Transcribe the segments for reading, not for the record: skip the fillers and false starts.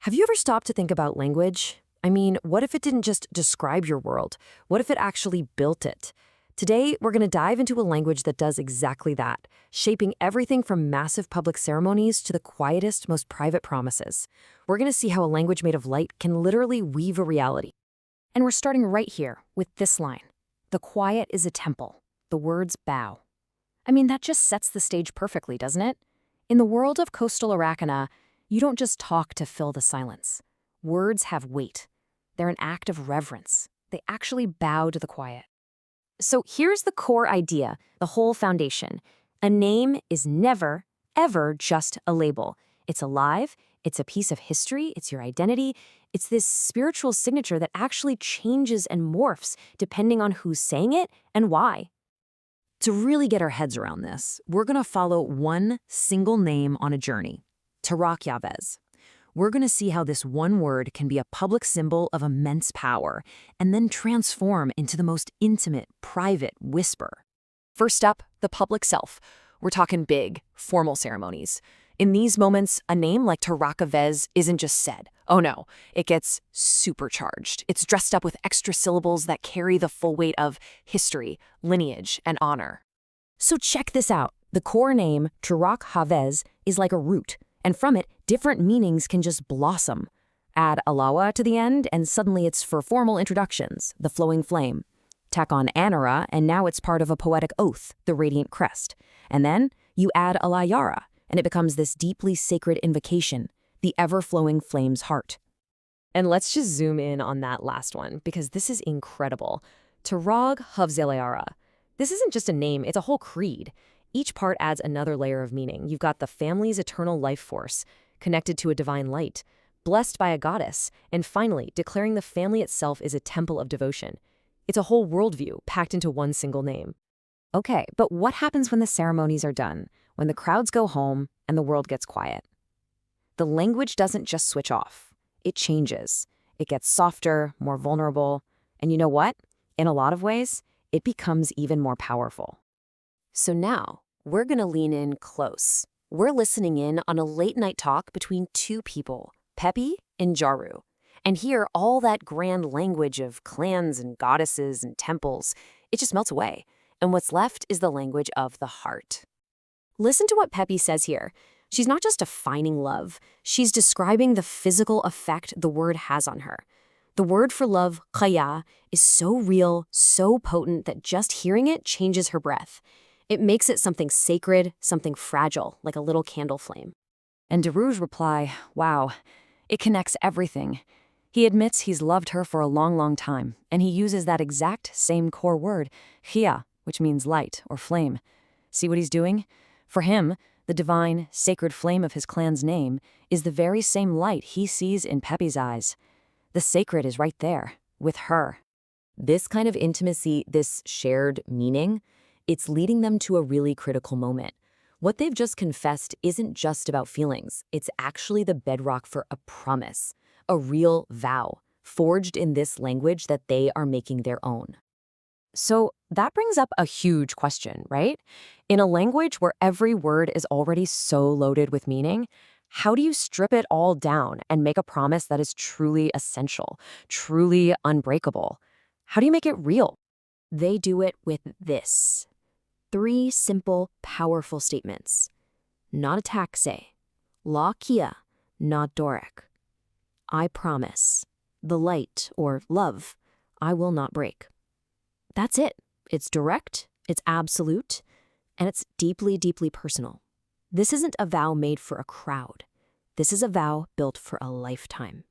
Have you ever stopped to think about language? I mean, what if it didn't just describe your world? What if it actually built it? Today, we're going to dive into a language that does exactly that, shaping everything from massive public ceremonies to the quietest, most private promises. We're going to see how a language made of light can literally weave a reality. And we're starting right here with this line. The quiet is a temple. The words bow. I mean, that just sets the stage perfectly, doesn't it? In the world of coastal Arrakana, you don't just talk to fill the silence. Words have weight. They're an act of reverence. They actually bow to the quiet. So here's the core idea, the whole foundation. A name is never, ever just a label. It's alive, it's a piece of history, it's your identity. It's this spiritual signature that actually changes and morphs depending on who's saying it and why. To really get our heads around this, we're going to follow one single name on a journey, Tarak Yavez. We're going to see how this one word can be a public symbol of immense power and then transform into the most intimate, private whisper. First up, the public self. We're talking big, formal ceremonies. In these moments, a name like Tarak Yavez isn't just said. Oh no, it gets supercharged. It's dressed up with extra syllables that carry the full weight of history, lineage, and honor. So check this out. The core name, Tarak Yavez, is like a root, and from it, different meanings can just blossom. Add Alawa to the end, and suddenly it's for formal introductions, the flowing flame. Tack on Anara, and now it's part of a poetic oath, the radiant crest. And then you add Alayara, and it becomes this deeply sacred invocation, the ever-flowing flame's heart. And let's just zoom in on that last one, because this is incredible. Tarag Havzelayara. This isn't just a name, it's a whole creed. Each part adds another layer of meaning. You've got the family's eternal life force, connected to a divine light, blessed by a goddess, and finally, declaring the family itself is a temple of devotion. It's a whole worldview packed into one single name. Okay, but what happens when the ceremonies are done, when the crowds go home and the world gets quiet? The language doesn't just switch off. It changes. It gets softer, more vulnerable, and you know what? In a lot of ways, it becomes even more powerful. So now, we're going to lean in close. We're listening in on a late-night talk between two people, Pepi and Jaru, and hear all that grand language of clans and goddesses and temples. It just melts away, and what's left is the language of the heart. Listen to what Pepi says here. She's not just defining love. She's describing the physical effect the word has on her. The word for love, khaya, is so real, so potent that just hearing it changes her breath. It makes it something sacred, something fragile, like a little candle flame. And Daru's reply, wow, it connects everything. He admits he's loved her for a long, long time, and he uses that exact same core word, khia, which means light or flame. See what he's doing? For him, the divine, sacred flame of his clan's name is the very same light he sees in Pepi's eyes. The sacred is right there, with her. This kind of intimacy, this shared meaning, it's leading them to a really critical moment. What they've just confessed isn't just about feelings. It's actually the bedrock for a promise, a real vow, forged in this language that they are making their own. So that brings up a huge question, right? In a language where every word is already so loaded with meaning, how do you strip it all down and make a promise that is truly essential, truly unbreakable? How do you make it real? They do it with this. 3 simple, powerful statements. Not a taxe. La kia, not Doric. I promise. The light, or love, I will not break. That's it. It's direct, it's absolute, and it's deeply, deeply personal. This isn't a vow made for a crowd. This is a vow built for a lifetime.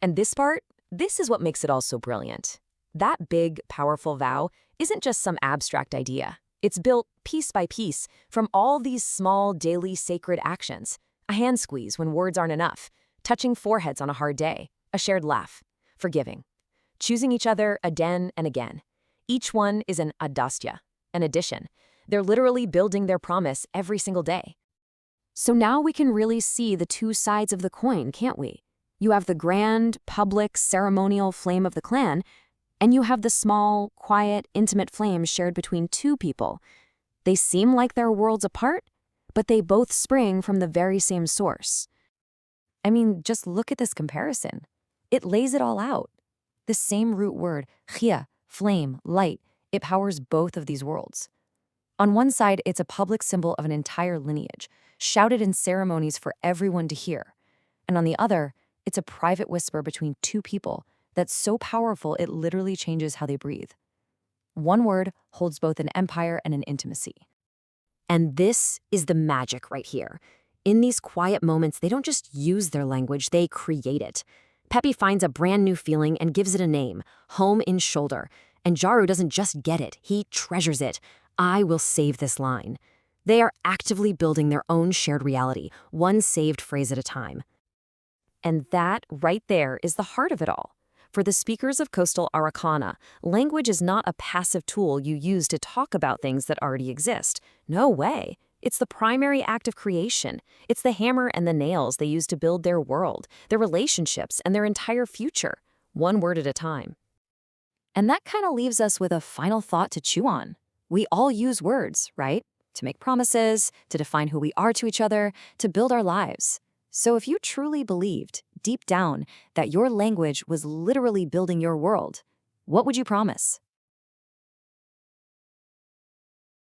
And this part, this is what makes it all so brilliant. That big, powerful vow isn't just some abstract idea. It's built piece by piece from all these small, daily, sacred actions. A hand squeeze when words aren't enough, touching foreheads on a hard day, a shared laugh, forgiving, choosing each other again and again. Each one is an adastya, an addition. They're literally building their promise every single day. So now we can really see the two sides of the coin, can't we? You have the grand, public, ceremonial flame of the clan, and you have the small, quiet, intimate flame shared between two people. They seem like they're worlds apart, but they both spring from the very same source. I mean, just look at this comparison. It lays it all out. The same root word, khia, flame, light, it powers both of these worlds. On one side, it's a public symbol of an entire lineage, shouted in ceremonies for everyone to hear. And on the other, it's a private whisper between two people that's so powerful it literally changes how they breathe. One word holds both an empire and an intimacy. And this is the magic right here. In these quiet moments, they don't just use their language, they create it. Peppy finds a brand new feeling and gives it a name, home in shoulder. And Jaru doesn't just get it, he treasures it. I will save this line. They are actively building their own shared reality, one saved phrase at a time. And that right there is the heart of it all. For the speakers of coastal Araucana, language is not a passive tool you use to talk about things that already exist. No way. It's the primary act of creation. It's the hammer and the nails they use to build their world, their relationships, and their entire future, one word at a time. And that kind of leaves us with a final thought to chew on. We all use words, right? To make promises, to define who we are to each other, to build our lives. So if you truly believed, deep down, that your language was literally building your world, what would you promise?